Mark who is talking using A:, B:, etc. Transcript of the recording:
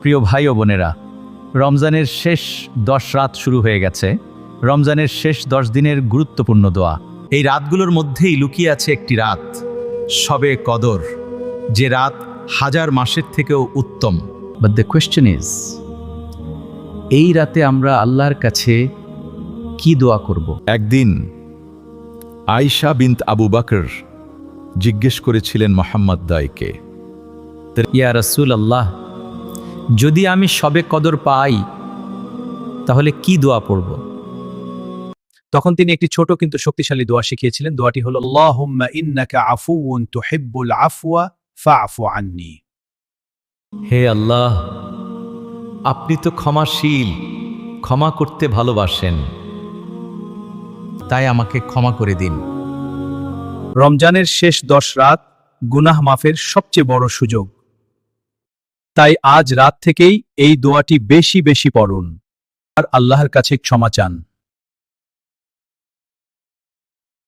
A: প্রিয় ভাই ও বোনেরা, রমজানের শেষ 10 রাত শুরু হয়ে গেছে। রমজানের শেষ 10 দিনের গুরুত্বপূর্ণ দোয়া। এই রাতগুলোর মধ্যেই লুকিয়ে আছে একটি রাত, শবে কদর, যে রাত হাজার মাসের থেকেও উত্তম। বাট দ্য কোয়েশ্চেন ইজ, এই রাতে আমরা আল্লাহর কাছে কি দোয়া করব?
B: একদিন আয়েশা বিনত আবু বকর জিজ্ঞেস করেছিলেন মোহাম্মদ দাইকে,
A: ইয়া রাসূলুল্লাহ, যদি আমি শবে কদর পাই তাহলে কি দোয়া পড়ব?
C: তখন তিনি একটি ছোট কিন্তু শক্তিশালী দোয়া শিখিয়েছিলেন। দোয়াটি হলো আল্লাহুম্মা ইন্নাকা আফুউন তুহিব্বুল আফওয়া ফাআফু আন্নি।
A: হে আল্লাহ, আপনি তো ক্ষমাশীল, ক্ষমা করতে ভালোবাসেন, তাই আমাকে ক্ষমা করে দিন।
C: রমজানের শেষ 10 রাত গুনাহ মাফের সবচেয়ে বড় সুযোগ। তাই আজ রাত থেকেই এই দোয়াটি বেশি বেশি পড়ুন আর আল্লাহর কাছে ক্ষমা চান।